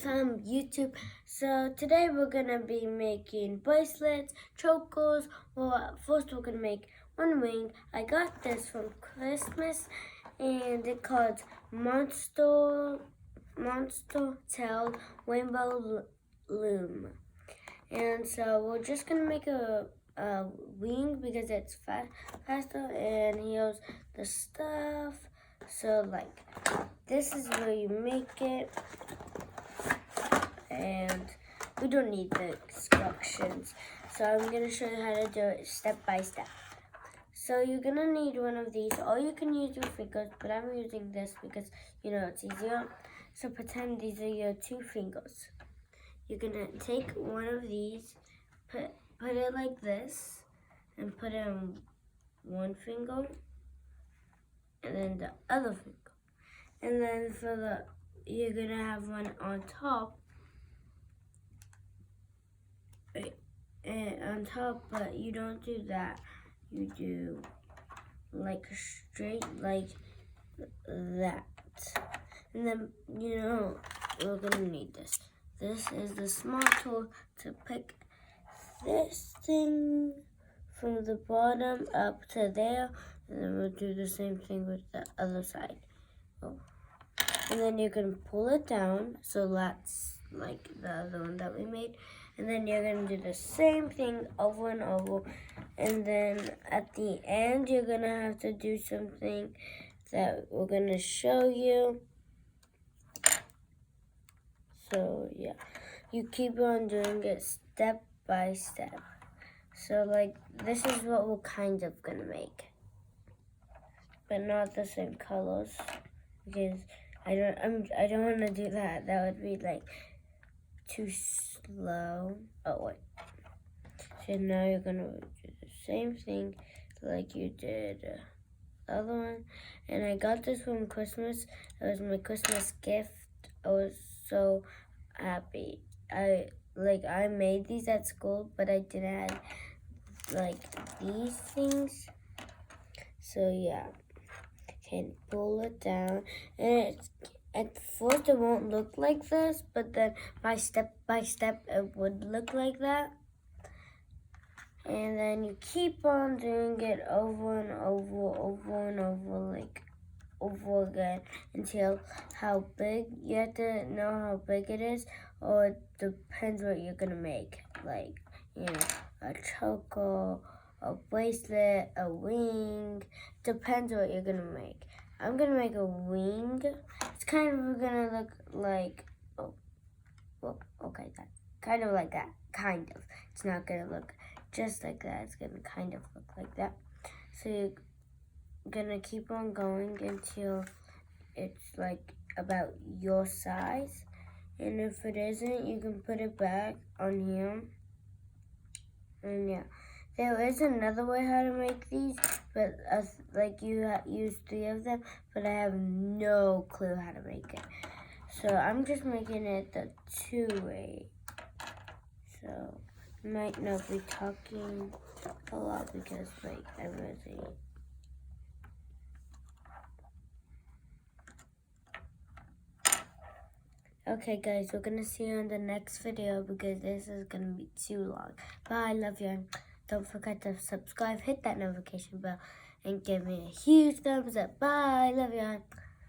from YouTube. So today we're gonna be making bracelets, chokers. Well, first we're gonna make one ring. I got this from Christmas, and it called Monster Tail Rainbow Loom. And so we're just gonna make a ring because it's faster, and here's the stuff. So like, this is where you make it, and we don't need the instructions. So I'm gonna show you how to do it step by step. So you're gonna need one of these, or you can use your fingers, but I'm using this because, you know, it's easier. So pretend these are your 2 fingers. You're gonna take one of these, put it like this, and put it on one finger, and then the other finger. And then you're gonna have one on top, but you don't do that. You do like straight like that. And then, you know, we're gonna need this. This is the small tool to pick this thing from the bottom up to there. And then we'll do the same thing with the other side. Oh. And then you can pull it down, so that's like the other one that we made. And then you're gonna do the same thing over and over. And then at the end, you're gonna have to do something that we're gonna show you. So yeah, you keep on doing it step by step. So like, this is what we're kind of gonna make, but not the same colors, because I don't want to do that. That would be like too slow. Oh wait. So now you're gonna do the same thing like you did the other one. And I got this from Christmas. It was my Christmas gift. I was so happy. I made these at school, but I didn't have like these things. So yeah. Can pull it down, and at first it won't look like this, but then by step it would look like that. And then you keep on doing it over and over, like over again, until how big. You have to know how big it is, or it depends what you're gonna make, like, you know, a choker, a bracelet, a ring. Depends what you're gonna make. I'm gonna make a ring. It's kind of gonna look like, okay, that kind of like that. Kind of. It's not gonna look just like that. It's gonna kind of look like that. So you're gonna keep on going until it's like about your size. And if it isn't, you can put it back on here. And yeah. There is another way how to make these, but like you use 3 of them, but I have no clue how to make it. So I'm just making it the 2-way. So I might not be talking a lot because like I really... Okay guys, we're gonna see you in the next video because this is gonna be too long. Bye, love you. Don't forget to subscribe, hit that notification bell, and give me a huge thumbs up. Bye, love you.